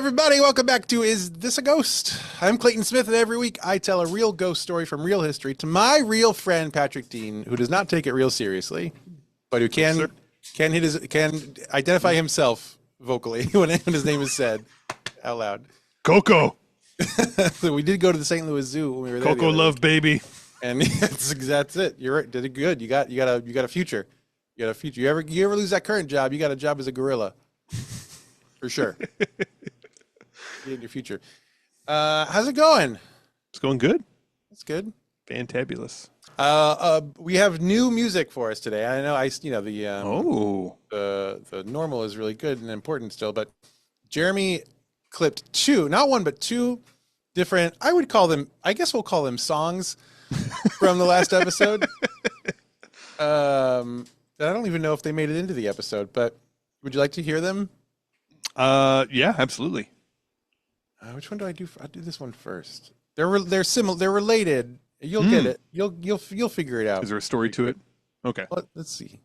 everybody. Welcome back to Is This a Ghost? I'm Clayton Smith, and every week I tell a real ghost story from real history to my real friend Patrick Dean, who does not take it real seriously, but who can identify himself vocally when his name is said out loud. Coco. So we did go to the St. Louis Zoo when we were there. Coco love baby. And that's it. You're right. Did it good. You got a future. You got a future. You ever lose that current job, you got a job as a gorilla. For sure. In your future. How's it going? It's going good. It's good. Fantabulous. We have new music for us today. I know the normal is really good and important still, but Jeremy clipped not one but two different, we'll call them songs from the last episode. I don't even know if they made it into the episode, but would you like to hear them? Yeah, absolutely. Which one do I do? I'll do this one first. They're similar. They're related. You'll get it. You'll figure it out. Is there a story to it? Okay. Let's see.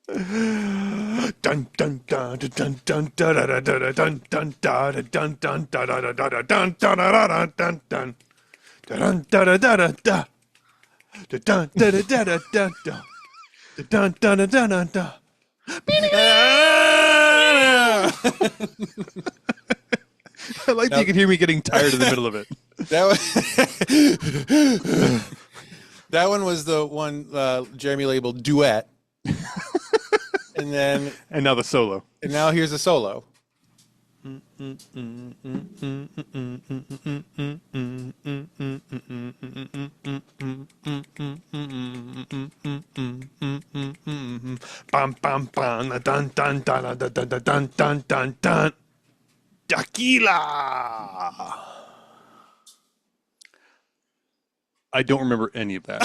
Dun dun dun dun dun dun dun dun dun dun dun dun dun dun dun dun dun dun. I like that you can hear me getting tired in the middle of it. That one was the one Jeremy labeled duet. And now the solo. And now here's a solo. Bam bam bam dun dun dun dun dun dun dun dun dun. Tequila. I don't remember any of that.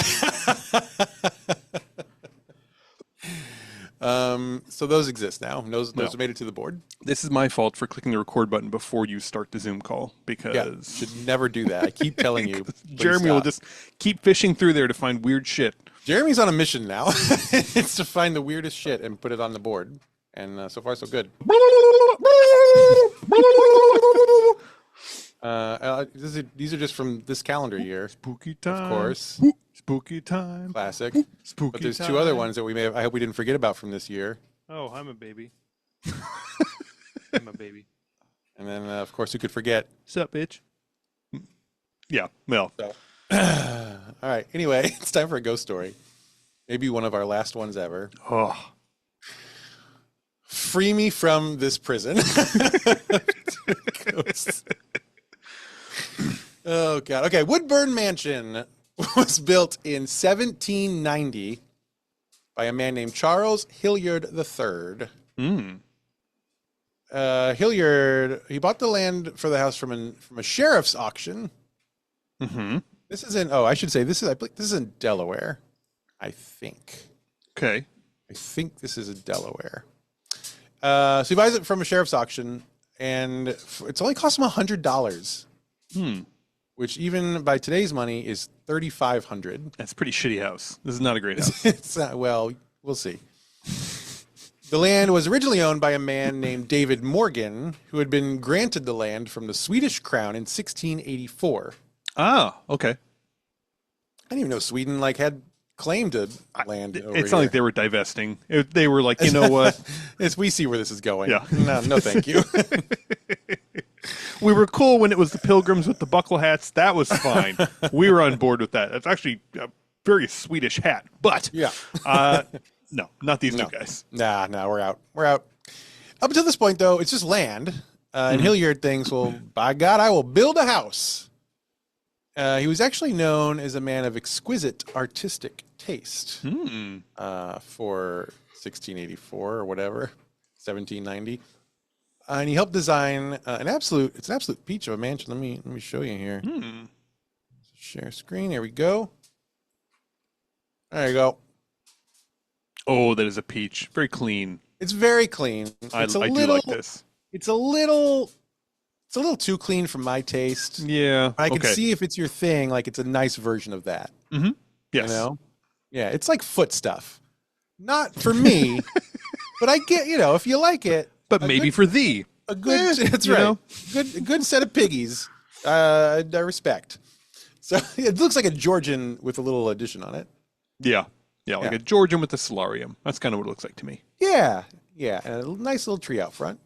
So those exist now. Those made it to the board. This is my fault for clicking the record button before you start the Zoom call because should never do that. I keep telling you. Jeremy will just keep fishing through there to find weird shit. Jeremy's on a mission now. It's to find the weirdest shit and put it on the board. And so far, so good. These are just from this calendar year. Spooky time. Of course. Spooky time. Classic. Spooky But there's time. two other ones that I hope we didn't forget about from this year. Oh, I'm a baby. I'm a baby. And then, of course, who could forget? Sup, bitch? Yeah, well. So, all right. Anyway, it's time for a ghost story. Maybe one of our last ones ever. Oh. Free me from this prison. Ghosts. Oh, God. Okay. Woodburn Mansion was built in 1790 by a man named Charles Hilliard III. Hilliard, he bought the land for the house from a sheriff's auction. Mm-hmm. This is this is in Delaware, I think. Okay. I think this is in Delaware. So he buys it from a sheriff's auction, and it's only cost him $100. Which even by today's money is $3,500. That's a pretty shitty house. This is not a great house. It's not, well, we'll see. The land was originally owned by a man named David Morgan, who had been granted the land from the Swedish crown in 1684. Ah, okay. I didn't even know Sweden had claim to land over It's here. not like they were divesting. They were like, you know what? We see where this is going. Yeah. No, thank you. We were cool when it was the pilgrims with the buckle hats. That was fine. We were on board with that. That's actually a very Swedish hat. But Yeah. no, not these two guys. Nah, we're out. We're out. Up until this point, though, it's just land. And Hilliard thinks, well, by God, I will build a house. He was actually known as a man of exquisite artistic taste for 1684 or whatever, 1790. And he helped design an absolute peach of a mansion. Let me show you here. Share screen. Here we go. There you go. Oh, that is a peach. Very clean. It's very clean. I do like this. It's a little too clean for my taste. Yeah. I can see if it's your thing, like it's a nice version of that. Mm-hmm. Yes. You know? Yeah, it's like foot stuff. Not for me, but I get, if you like it. but maybe for thee. A good, that's you right. know? Good set of piggies. I respect. So it looks like a Georgian with a little addition on it. Yeah. Yeah, like Yeah. a Georgian with a solarium. That's kind of what it looks like to me. Yeah, yeah, and a nice little tree out front.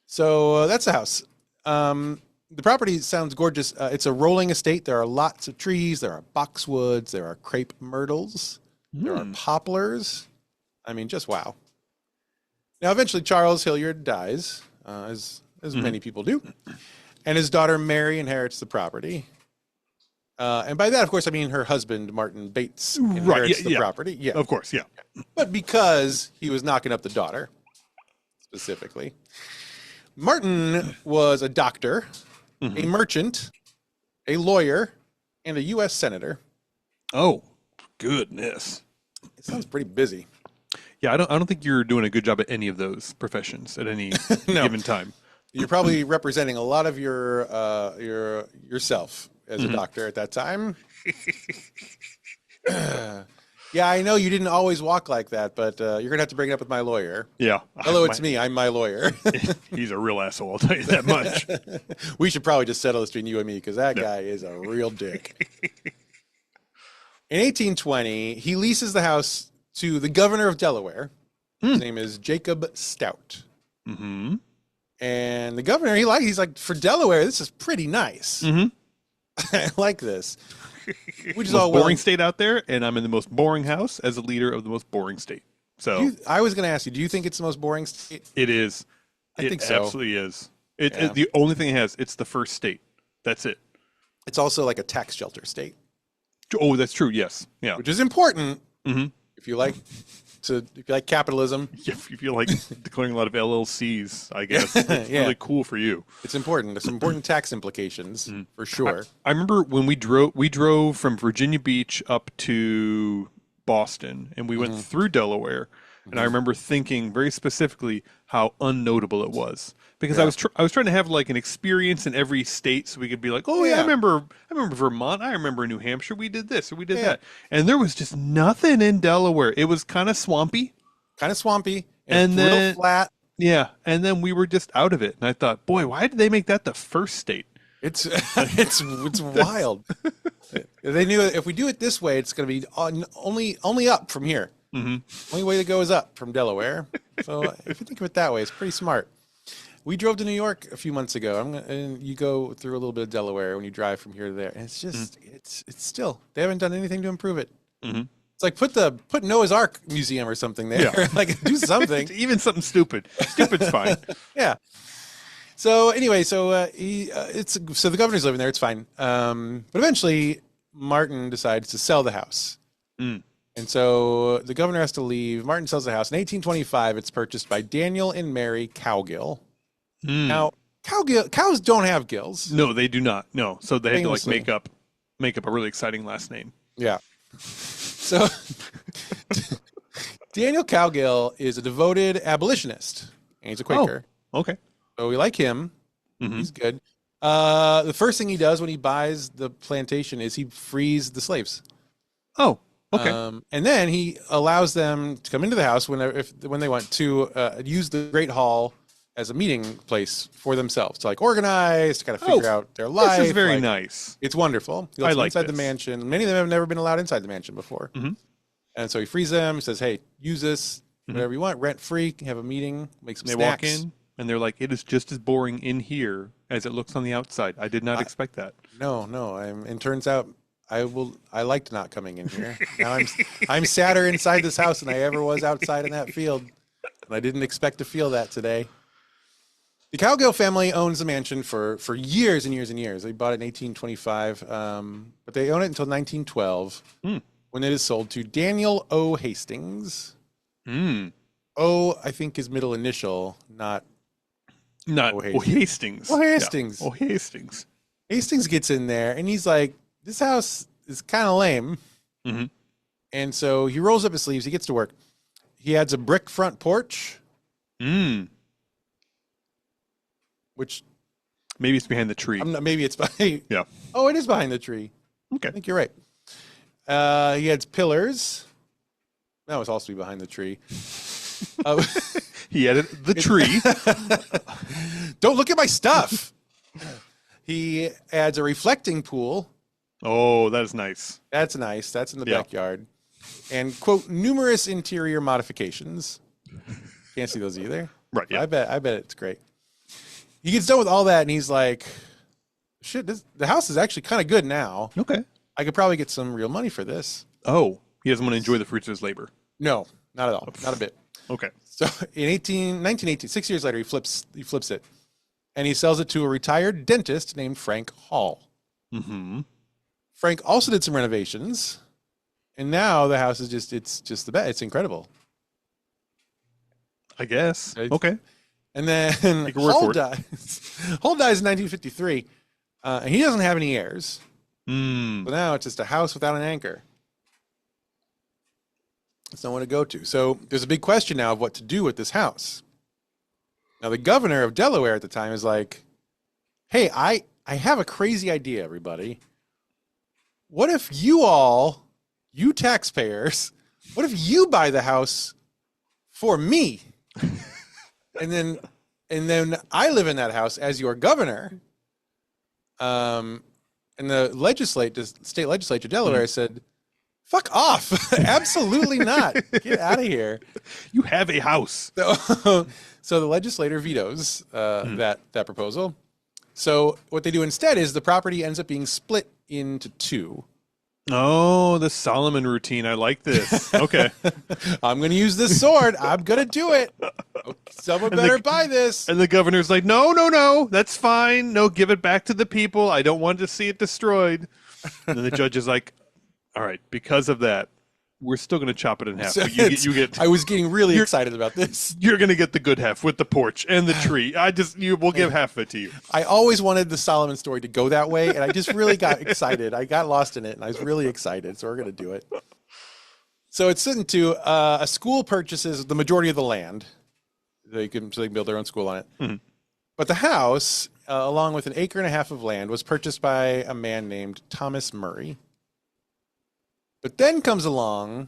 So that's the house. The property sounds gorgeous. It's a rolling estate. There are lots of trees. There are boxwoods. There are crepe myrtles. There are poplars. I mean, just wow. Now, eventually, Charles Hilliard dies, as many people do, and his daughter Mary inherits the property. And by that, of course, I mean her husband, Martin Bates, inherits the property. Yeah, Of course, yeah. but because he was knocking up the daughter, specifically. Martin was a doctor, a merchant, a lawyer, and a U.S. senator. Oh, goodness. It sounds pretty busy. Yeah, I don't think you're doing a good job at any of those professions at any given time. You're probably representing a lot of yourself as a doctor at that time. Yeah, I know you didn't always walk like that, but you're going to have to bring it up with my lawyer. Yeah. Hello, it's me. I'm my lawyer. He's a real asshole, I'll tell you that much. We should probably just settle this between you and me because that guy is a real dick. In 1820, he leases the house to the governor of Delaware. His name is Jacob Stout. Mm-hmm. And the governor, he's like, for Delaware, this is pretty nice. I like this. Which is all boring state out there, and I'm in the most boring house as a leader of the most boring state. So I was going to ask you, do you think it's the most boring state? it is. I think so. It absolutely is. It the only thing it has, it's the first state. That's it. It's also like a tax shelter state. Oh, that's true. Yes. Yeah. Which is important if you like capitalism. If you like declaring a lot of LLCs, I guess it's really cool for you. It's important. There's some important tax implications for sure. I remember when we drove from Virginia Beach up to Boston, and we went through Delaware, and I remember thinking very specifically how unnotable it was because I was trying to have like an experience in every state, so we could be like, oh yeah, I remember Vermont, I remember New Hampshire, we did this or we did that, and there was just nothing in Delaware. It was kind of swampy, and then real flat. Yeah, and then we were just out of it, and I thought, boy, why did they make that the first state? It's wild. They knew if we do it this way, it's going to be only up from here. Only way to go is up from Delaware. So if you think of it that way, it's pretty smart. We drove to New York a few months ago, and you go through a little bit of Delaware when you drive from here to there, and it's just it's still they haven't done anything to improve it. It's like put Noah's Ark Museum or something there. Yeah. Like do something, even something stupid. Stupid's fine. Yeah. So anyway, the governor's living there. It's fine. But eventually, Martin decides to sell the house. And so the governor has to leave. Martin sells the house. In 1825, it's purchased by Daniel and Mary Cowgill. Now, cows don't have gills. No, they do not. No. So they had to like make up a really exciting last name. Yeah. So Daniel Cowgill is a devoted abolitionist, and he's a Quaker. Oh, okay. So we like him. He's good. The first thing he does when he buys the plantation is he frees the slaves. Oh, okay. And then he allows them to come into the house when they want to use the Great Hall as a meeting place for themselves to like organize, to kind of figure out their life. This is very nice. It's wonderful. He lets them inside the this. mansion. Many of them have never been allowed inside the mansion before. And so he frees them. He says, "Hey, use this whatever you want, rent free. Have a meeting, make some snacks." Walk in and they're like, "It is just as boring in here as it looks on the outside." I did not expect that. No. And turns out I liked not coming in here. Now I'm sadder inside this house than I ever was outside in that field. And I didn't expect to feel that today. The Cowgill family owns the mansion for years and years and years. They bought it in 1825, but they own it until 1912 when it is sold to Daniel O. Hastings. O, I think, is middle initial, not Hastings. Oh, Hastings. Yeah. Oh, Hastings. Hastings gets in there, and he's like, this house is kind of lame. And so he rolls up his sleeves. He gets to work. He adds a brick front porch. Which maybe it's behind the tree. Maybe it's behind. Yeah. Oh, it is behind the tree. Okay. I think you're right. He adds pillars. That was also behind the tree. He added the tree. Don't look at my stuff. He adds a reflecting pool. Oh, that is nice. That's nice. That's in the Yeah. backyard. And, quote, numerous interior modifications. Can't see those either. Right, yeah. I bet it's great. He gets done with all that, and he's like, shit, the house is actually kind of good now. Okay. I could probably get some real money for this. Oh, he doesn't want to enjoy the fruits of his labor. No, not at all. Not a bit. Okay. So in 1918, 6 years later, he flips it, and he sells it to a retired dentist named Frank Hall. Mm-hmm. Frank also did some renovations, and now the house is it's just the best. It's incredible. I guess. Right. Okay. And then Take your word Hall for it. dies. Hall dies in 1953, and he doesn't have any heirs. Mm. But now it's just a house without an anchor. It's no one to go to. So there's a big question now of what to do with this house. Now the governor of Delaware at the time is like, hey, I have a crazy idea, everybody. What if you taxpayers, what if you buy the house for me? and then I live in that house as your governor. And the state legislature of Delaware said, fuck off. Absolutely not. Get out of here. You have a house. So the legislator vetoes that proposal. So what they do instead is the property ends up being split into two. Oh, the Solomon routine. I like this. Okay. I'm going to use this sword. I'm going to do it. Someone better buy this. And the governor's like, no, that's fine. No, give it back to the people. I don't want to see it destroyed. And then the judge is like, all right, because of that, we're still going to chop it in half. So But you get. I was getting really excited about this. You're going to get the good half with the porch and the tree. We'll give half of it to you. I always wanted the Solomon story to go that way, and I just really got excited. I got lost in it, and I was really excited, so we're going to do it. So it's sitting to a school purchases the majority of the land. They can build their own school on it. Mm-hmm. But the house, along with an acre and a half of land, was purchased by a man named Thomas Murray. But then comes along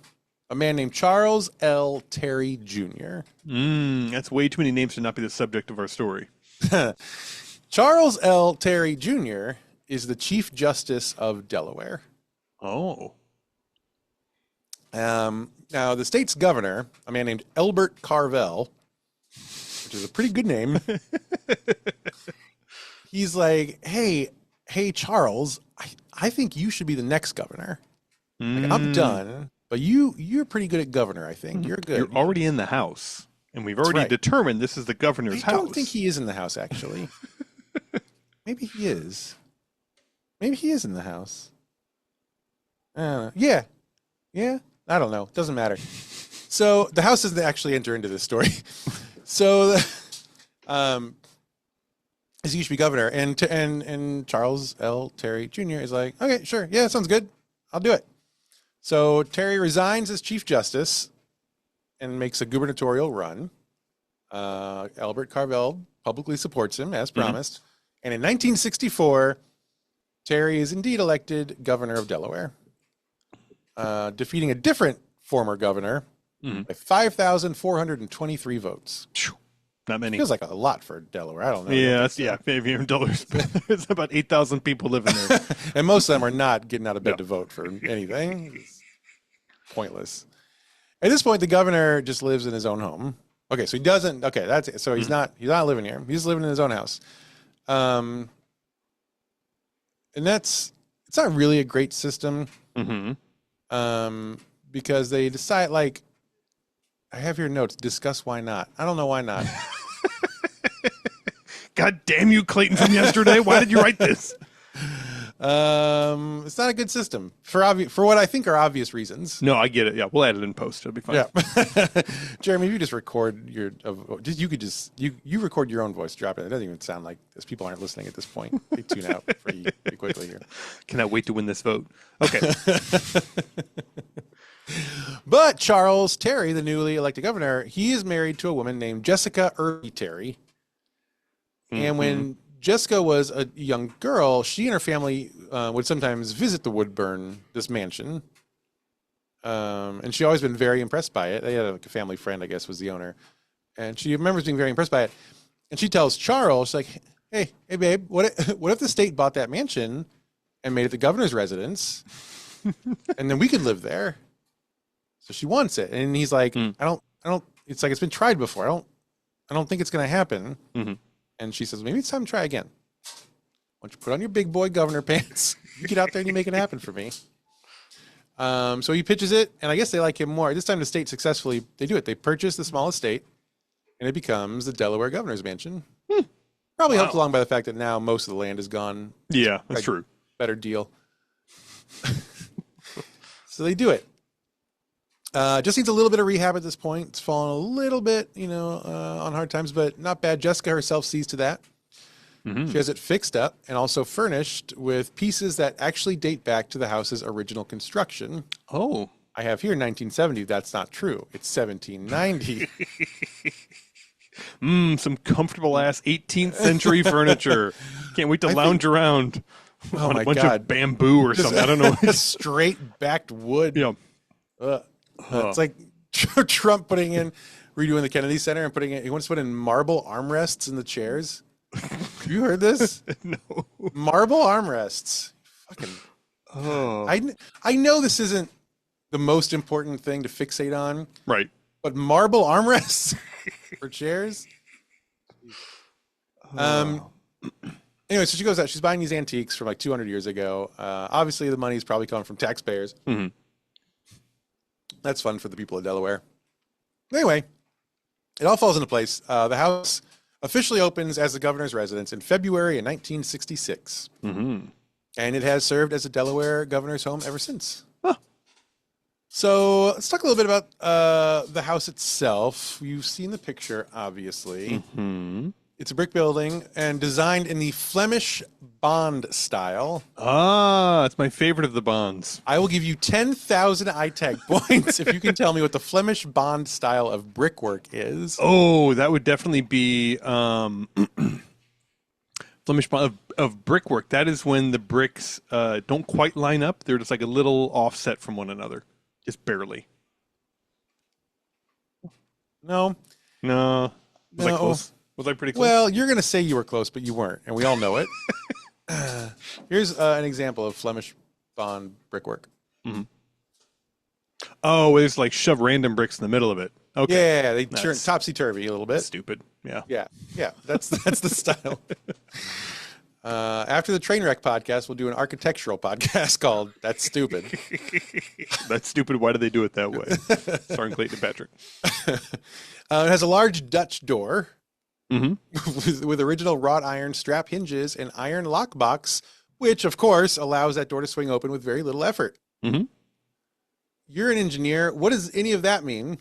a man named Charles L. Terry Jr. That's way too many names to not be the subject of our story. Charles L. Terry Jr. is the Chief Justice of Delaware. Oh. Now, the state's governor, a man named Elbert Carvel, which is a pretty good name, he's like, hey, Charles, I think you should be the next governor. Like, I'm done, but you're pretty good at governor, I think. You're good. You're already in the house, and we've already right. determined this is the governor's I house. don't think he is in the house, actually. Maybe he is. Maybe he is in the house. Yeah. I don't know. Doesn't matter. So the house doesn't actually enter into this story. So, as he should be governor, and Charles L. Terry Jr. is like, okay, sure, yeah, sounds good. I'll do it. So Terry resigns as Chief Justice and makes a gubernatorial run. Albert Carvel publicly supports him, as promised. And in 1964, Terry is indeed elected governor of Delaware, defeating a different former governor by 5,423 votes. Not many. Feels like a lot for Delaware. I don't know. Yeah, maybe here in Delaware, there's about 8,000 people living there. And most of them are not getting out of bed to vote for anything. It's pointless. At this point, the governor just lives in his own home. Okay, so he doesn't. Okay, that's it. So he's not living here. He's living in his own house. And it's not really a great system. Because they decide, like, I have your notes. Discuss why not. I don't know why not. God damn you, Clayton from yesterday. Why did you write this? It's not a good system for what I think are obvious reasons. No, I get it. Yeah, we'll add it in post. It'll be fine. Yeah. Jeremy, if you just record you record your own voice, drop it. It doesn't even sound like this. People aren't listening at this point. They tune out pretty quickly here. Cannot wait to win this vote. Okay. But Charles Terry, the newly elected governor, he is married to a woman named Jessica Early Terry. And when Jessica was a young girl, she and her family would sometimes visit the Woodburn, this mansion. And she always been very impressed by it. They had a family friend, I guess, was the owner. And she remembers being very impressed by it. And she tells Charles, she's like, hey, babe, what if the state bought that mansion and made it the governor's residence, and then we could live there? So she wants it. And he's like, I don't, it's like, it's been tried before. I don't think it's going to happen. Mm-hmm. And she says, maybe it's time to try again. Why don't you put on your big boy governor pants? You get out there and you make it happen for me. So he pitches it, and I guess they like him more. This time the state successfully, they do it. They purchase the small estate, and it becomes the Delaware governor's mansion. Probably helped along by the fact that now most of the land is gone. Yeah, that's true. Better deal. So they do it. Just needs a little bit of rehab at this point. It's fallen a little bit, on hard times, but not bad. Jessica herself sees to that. Mm-hmm. She has it fixed up and also furnished with pieces that actually date back to the house's original construction. Oh. I have here 1970. That's not true. It's 1790. Some comfortable ass 18th century furniture. Can't wait to lounge around on a bunch of bamboo or something. I don't know. Straight backed wood. Yeah. It's like Trump redoing the Kennedy Center and he wants to put in marble armrests in the chairs. You heard this? No. Marble armrests. Fucking. Oh. I know this isn't the most important thing to fixate on. Right. But marble armrests for chairs. Anyway, so she goes out. She's buying these antiques from like 200 years ago. Obviously, the money's probably coming from taxpayers. Mm-hmm. That's fun for the people of Delaware. Anyway, it all falls into place. The house officially opens as the governor's residence in February in 1966. Mm-hmm. And it has served as a Delaware governor's home ever since. Huh. So let's talk a little bit about the house itself. You've seen the picture, obviously. Mm-hmm. It's a brick building and designed in the Flemish Bond style. Ah, it's my favorite of the bonds. I will give you 10,000 iTag points if you can tell me what the Flemish Bond style of brickwork is. Oh, that would definitely be Flemish Bond of brickwork. That is when the bricks don't quite line up. They're just like a little offset from one another. Just barely. No. Was I close? Was I pretty close? Well, you're going to say you were close, but you weren't, and we all know it. Here's an example of Flemish Bond brickwork. Mm-hmm. Oh, it's like shove random bricks in the middle of it. Okay. Yeah, they turn topsy-turvy a little bit. Stupid. Yeah. Yeah. That's the style. After the Trainwreck podcast, we'll do an architectural podcast called That's Stupid. That's stupid. Why do they do it that way? Starring Clayton and Patrick. It has a large Dutch door. Mm-hmm. with original wrought iron strap hinges and iron lockbox, which, of course, allows that door to swing open with very little effort. Mm-hmm. You're an engineer. What does any of that mean?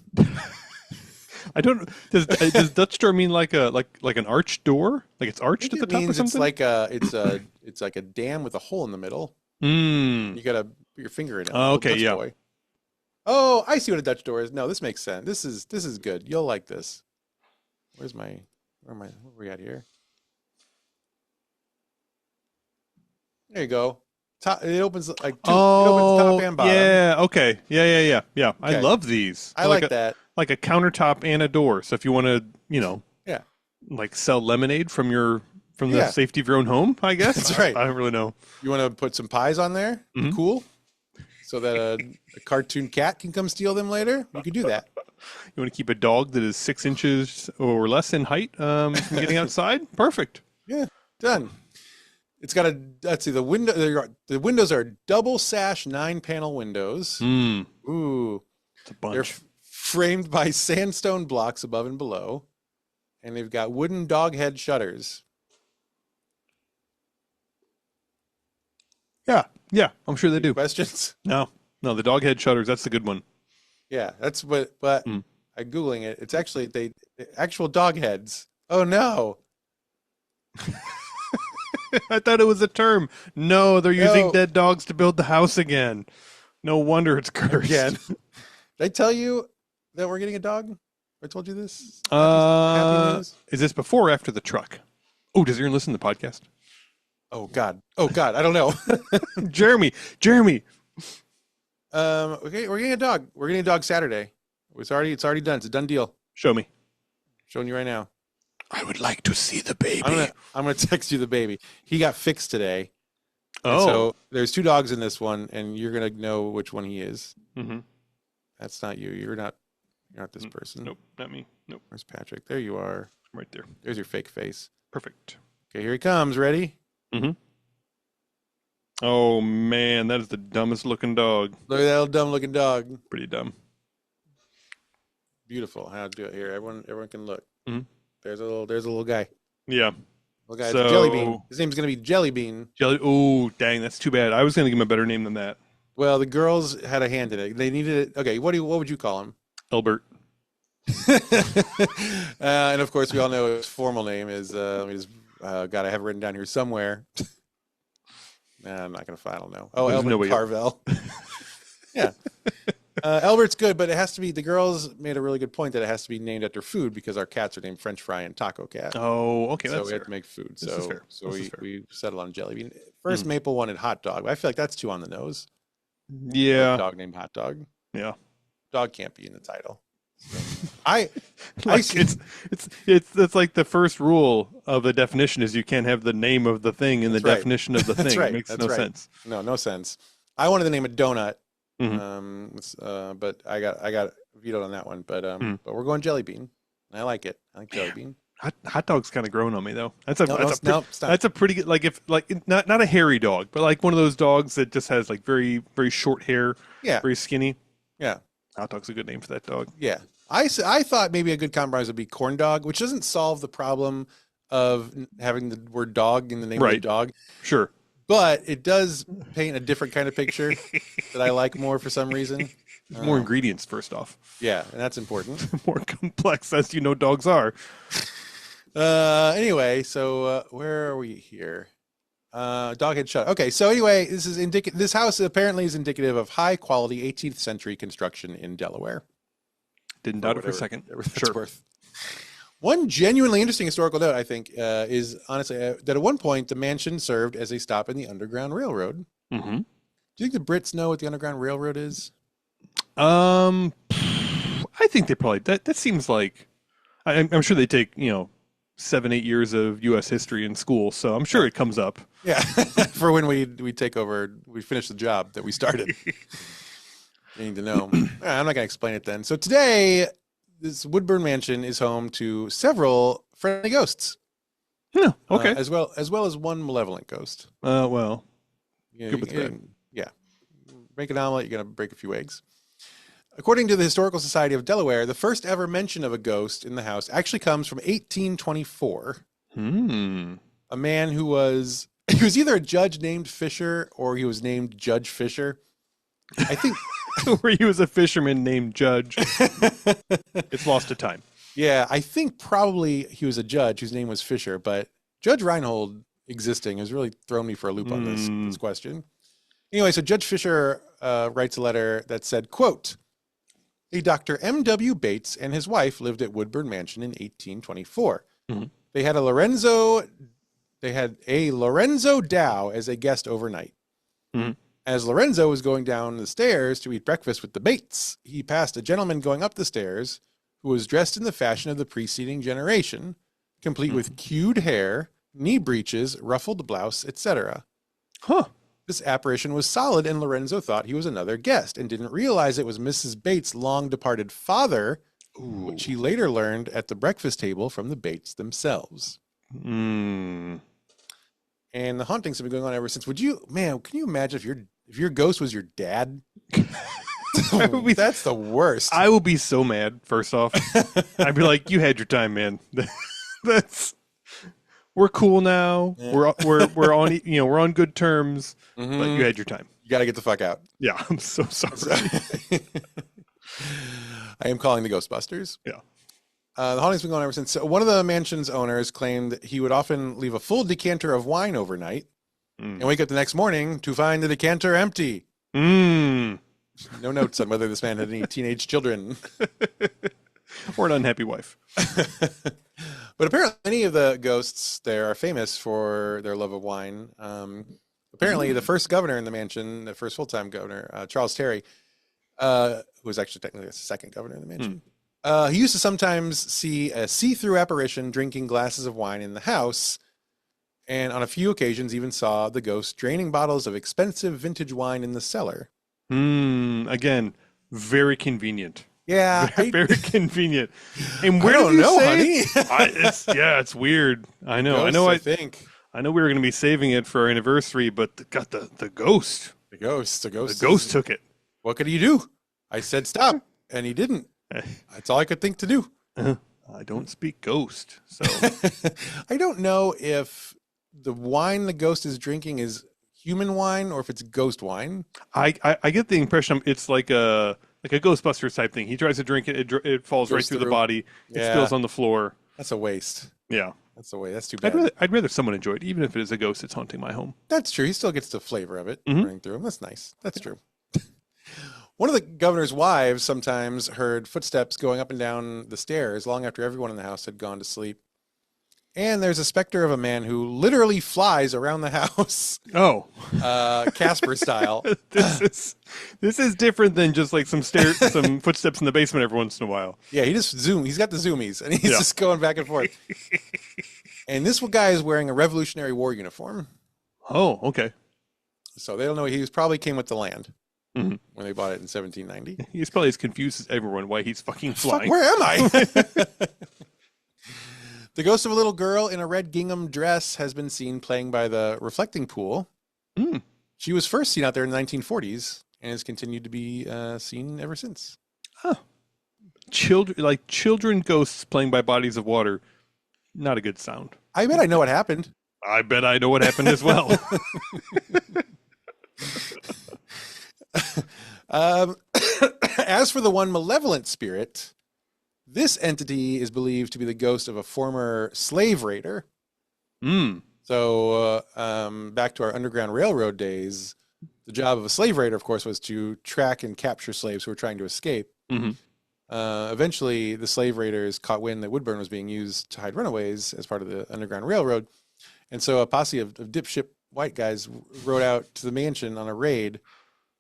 I don't. Does Dutch door mean like an arched door? Like it's arched at the top or something? It's like a dam with a hole in the middle. You gotta put your finger in it. Oh, okay, yeah. Boy. Oh, I see what a Dutch door is. No, this makes sense. This is good. You'll like this. Where are we at here? There you go. It opens like it opens top and bottom. Yeah. Okay. Yeah. Okay. I love these. I like that. Like a countertop and a door. So if you want to, like sell lemonade from the safety of your own home, I guess. That's right. I don't really know. You want to put some pies on there? Mm-hmm. Cool. So that a cartoon cat can come steal them later. You could do that. You want to keep a dog that is 6 inches or less in height from getting outside? Perfect. Yeah, done. It's got the windows are double sash 9-panel windows. Ooh. It's a bunch. They're framed by sandstone blocks above and below. And they've got wooden dog head shutters. Yeah, I'm sure they do. Questions? No, the dog head shutters, that's the good one. Yeah, that's what, but I'm Googling it. It's actually, the actual dog heads. Oh, no. I thought it was a term. No, they're using dead dogs to build the house again. No wonder it's cursed. Again. Did I tell you that we're getting a dog? I told you this? Happy news? Is this before or after the truck? Oh, does Aaron listen to the podcast? Oh, God. I don't know. Jeremy. Okay, we're getting a dog. We're getting a dog Saturday. It's already done. It's a done deal. Show me. Showing you right now. I would like to see the baby. I'm gonna text you the baby. He got fixed today. Oh. So there's 2 dogs in this one, and you're gonna know which one he is. Mm-hmm. That's not you. You're not this person. Nope, not me. Nope. Where's Patrick? There you are. Right there. There's your fake face. Perfect. Okay, here he comes. Ready? Mm-hmm. Oh man, that is the dumbest looking dog. Look at that little dumb looking dog. Pretty dumb. Beautiful. How to do it here. Everyone can look. Mhm. There's a little guy. Yeah. Little guy. So- Jelly Bean. His name's gonna be Jelly Bean. Oh, dang, that's too bad. I was gonna give him a better name than that. Well, the girls had a hand in it. They needed it. Okay, what would you call him? Albert. And of course, we all know his formal name is. Let me just. God, I have it written down here somewhere. Nah, I'm not gonna find. I don't know. Oh, There's Albert no way- Carvel. Yeah. Albert's good, but it has to be. The girls made a really good point that it has to be named after food because our cats are named French Fry and Taco Cat. Oh, okay, So that's we fair. have to make food. This is fair. So This is fair. we settled on Jelly Bean. First, Maple wanted Hot Dog. But I feel like that's too on the nose. Yeah. Dog named Hot Dog. Yeah. Dog can't be in the title. I Like see- it's like the first rule of a definition is you can't have the name of the thing in the That's right. definition of the That's thing. right. It makes That's no right. sense. no sense. I wanted to name it Donut. Mhm. But I got vetoed on that one. But but we're going Jelly Bean. I like it. I like Jelly Bean. Hot dog's kind of grown on me though. That's Stop. a pretty good not a hairy dog, but like one of those dogs that just has like very very short hair, Yeah. very skinny. Yeah. Hot dog's a good name for that dog. Yeah. I thought maybe a good compromise would be corn dog, which doesn't solve the problem of having the word dog in the name of the Right. dog, Sure. but it does paint a different kind of picture that I like more for some reason. More ingredients first off. Yeah, and that's important. More complex as you know dogs are. Anyway, so where are we here? Doghead shut. Okay, so anyway, this house apparently is indicative of high quality 18th century construction in Delaware. Didn't doubt it for a second. Whatever that's Sure. worth. One genuinely interesting historical note, I think, is honestly that at one point the mansion served as a stop in the Underground Railroad. Mm-hmm. Do you think the Brits know what the Underground Railroad is? I think they probably that seems like I'm sure they take 7-8 years of U.S. history in school, so I'm sure it comes up. Yeah, for when we take over, we finish the job that we started. You need to know. I'm not going to explain it then. So today, this Woodburn Mansion is home to several friendly ghosts. Yeah. Okay. As well as one malevolent ghost. Well. You Good with that. Yeah. Break an omelet, you're going to break a few eggs. According to the Historical Society of Delaware, the first ever mention of a ghost in the house actually comes from 1824. A man he was either a judge named Fisher or he was named Judge Fisher. I think Where he was a fisherman named Judge. It's lost to time. Yeah, I think probably he was a judge whose name was Fisher, but Judge Reinhold existing has really thrown me for a loop on this question. Anyway, so Judge Fisher writes a letter that said, quote, a Dr. M.W. Bates and his wife lived at Woodburn Mansion in 1824. They had a Lorenzo Dow as a guest overnight. As Lorenzo was going down the stairs to eat breakfast with the Bates, he passed a gentleman going up the stairs who was dressed in the fashion of the preceding generation, complete with queued hair, knee breeches, ruffled blouse, etc. Huh. This apparition was solid, and Lorenzo thought he was another guest and didn't realize it was Mrs. Bates' long-departed father, which he later learned at the breakfast table from the Bates themselves. And the hauntings have been going on ever since. Can you imagine if your ghost was your dad? That's the worst. I will be so mad. First off, I'd be like, "You had your time, man. We're cool now. Yeah. We're on we're on good terms. But you had your time. You got to get the fuck out. Yeah, I'm so sorry. I am calling the Ghostbusters. Yeah. The haunting's been going on ever since. So one of the mansion's owners claimed that he would often leave a full decanter of wine overnight and wake up the next morning to find the decanter empty. No notes on whether this man had any teenage children. Or an unhappy wife. But apparently many of the ghosts there are famous for their love of wine. Apparently the first governor in the mansion, the first full-time governor, Charles Terry, who was actually technically the second governor in the mansion, He used to sometimes see a see-through apparition drinking glasses of wine in the house, and on a few occasions even saw the ghost draining bottles of expensive vintage wine in the cellar. Again, very convenient. Yeah, Very convenient. And I where did don't you know, say? honey. It's weird. I know. Ghosts, I think I know we were going to be saving it for our anniversary, but the ghost. the ghost. The ghost took it. What could he do? I said stop, and he didn't. That's all I could think to do. I don't speak ghost, so I don't know if the wine the ghost is drinking is human wine or if it's ghost wine. I get the impression it's like a Ghostbusters type thing. He tries to drink it, it falls right Goes through the through. body, it Yeah. spills on the floor. That's a waste. Yeah, That's a waste. That's too bad. I'd rather someone enjoy it, even if it is a ghost that's haunting my home. That's true. He still gets the flavor of it Mhm. running through him. That's nice. That's true. One of the governor's wives sometimes heard footsteps going up and down the stairs long after everyone in the house had gone to sleep. And there's a specter of a man who literally flies around the house, Oh, Casper style. this is different than just like some footsteps in the basement every once in a while. Yeah, he's got the zoomies, and he's Yeah. just going back and forth. And this guy is wearing a Revolutionary War uniform. Oh, okay. So they don't know. He probably came with the land Mhm. when they bought it in 1790. He's probably as confused as everyone why he's fucking Fuck, flying. where am I? The ghost of a little girl in a red gingham dress has been seen playing by the reflecting pool. Mm. She was first seen out there in the 1940s and has continued to be seen ever since. Children ghosts playing by bodies of water. Not a good sound. I bet I know what happened. I bet I know what happened as well. As for the one malevolent spirit, this entity is believed to be the ghost of a former slave raider. Mm. So back to our Underground Railroad days, the job of a slave raider, of course, was to track and capture slaves who were trying to escape. Mhm. Eventually, the slave raiders caught wind that Woodburn was being used to hide runaways as part of the Underground Railroad. And so a posse of dipshit white guys rode out to the mansion on a raid.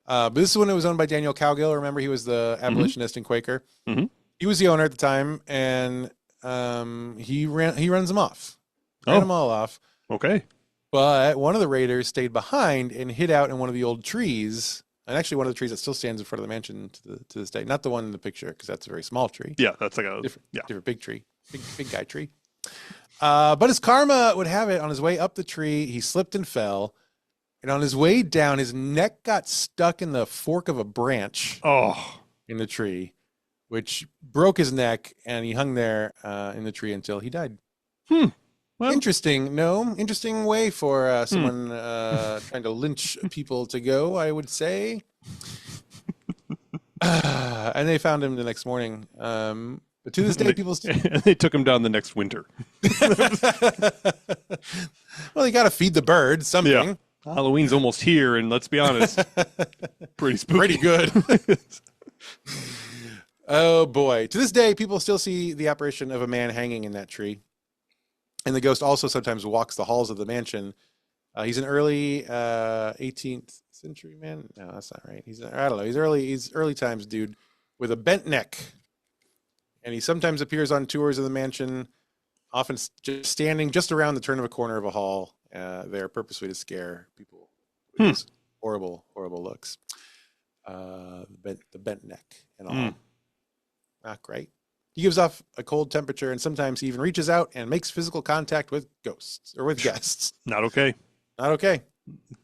But this is when it was owned by Daniel Cowgill. Remember, he was the abolitionist and Quaker. Mhm. He was the owner at the time, and he runs them off. Ran them all off. Okay. But one of the raiders stayed behind and hid out in one of the old trees, and actually one of the trees that still stands in front of the mansion to this day. Not the one in the picture, because that's a very small tree. Yeah, that's like a Different big tree, big guy tree. But his karma would have it. On his way up the tree, he slipped and fell, and on his way down, his neck got stuck in the fork of a branch Oh, in the tree, which broke his neck, and he hung there in the tree until he died. well, Interesting way for someone trying to lynch people to go, I would say. And they found him the next morning. But to this day, people still... and they took him down the next winter. Well, you got to feed the bird something. Yeah. Halloween's almost here, and let's be honest, pretty spooky. Pretty good. Oh, boy. To this day, people still see the apparition of a man hanging in that tree. And the ghost also sometimes walks the halls of the mansion. He's an early 18th century man. No, that's not right. I don't know. He's early times dude with a bent neck. And he sometimes appears on tours of the mansion, often just standing just around the turn of a corner of a hall there purposely to scare people with his horrible looks. The bent neck and all. Not great. He gives off a cold temperature, and sometimes he even reaches out and makes physical contact with ghosts or with guests. Not okay. Not okay.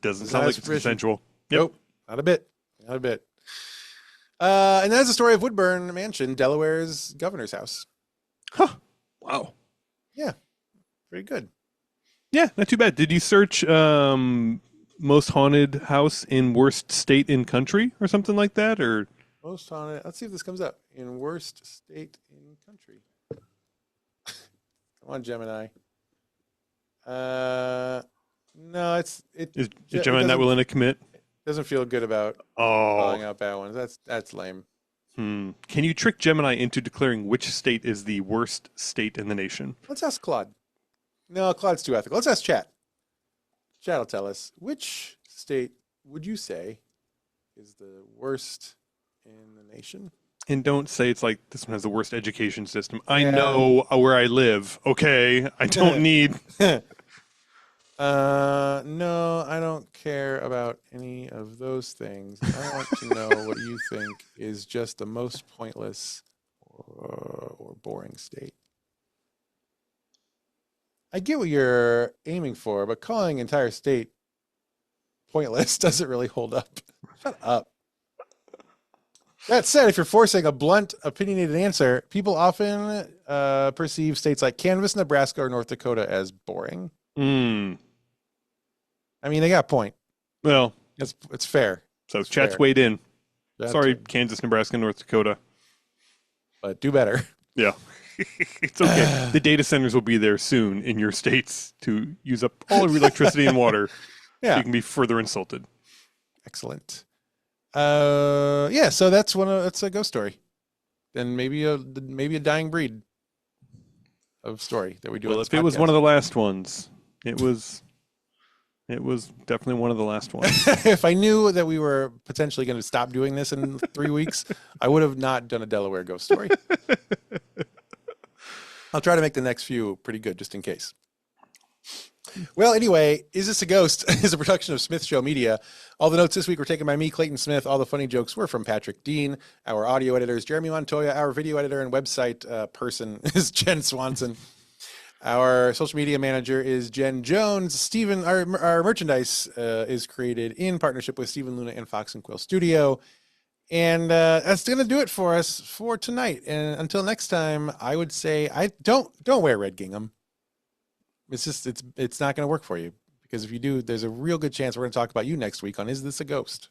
Doesn't sound like it's consensual. Yep. Nope. Not a bit. Not a bit. And that's the story of Woodburn Mansion, Delaware's governor's house. Huh. Wow. Yeah. Very good. Yeah, not too bad. Did you search most haunted house in worst state in country or something like that? Or Most haunted. Let's see if this comes up. In worst state in country. Come on, Gemini. No, is Gemini not willing to commit? Doesn't feel good about calling Oh. out bad ones. That's lame. Can you trick Gemini into declaring which state is the worst state in the nation? Let's ask Claude. No, Claude's too ethical. Let's ask Chat. Chat will tell us. Which state would you say is the worst in the nation? And don't say it's like this one has the worst education system. I Yeah. know where I live. Okay, I don't need. No, I don't care about any of those things. I want to know what you think is just the most pointless or boring state. I get what you're aiming for, but calling entire state pointless doesn't really hold up. Shut up. That said, if you're forcing a blunt, opinionated answer, people often perceive states like Kansas, Nebraska, or North Dakota as boring. Mm. I mean, they got a point. Well, It's fair. so It's chat's fair. weighed in. That's Sorry, fair. Kansas, Nebraska, North Dakota. But do better. Yeah. It's okay. The data centers will be there soon in your states to use up all of your electricity and water. So Yeah. you can be further insulted. Excellent. Yeah. So that's that's a ghost story, and maybe a dying breed of story that we do. Well, if it was one of the last ones, it was definitely one of the last ones. If I knew that we were potentially going to stop doing this in 3 weeks, I would have not done a Delaware ghost story. I'll try to make the next few pretty good, just in case. Well, anyway, Is This a Ghost is a production of Smith Show Media. All the notes this week were taken by me, Clayton Smith. All the funny jokes were from Patrick Dean. Our audio editor is Jeremy Montoya. Our video editor and website person is Jen Swanson. Our social media manager is Jen Jones. Stephen, our merchandise is created in partnership with Stephen Luna and Fox and Quill Studio. And that's going to do it for us for tonight. And until next time, I would say don't wear red gingham. It's just it's not going to work for you, because if you do, there's a real good chance we're going to talk about you next week on Is This a Ghost?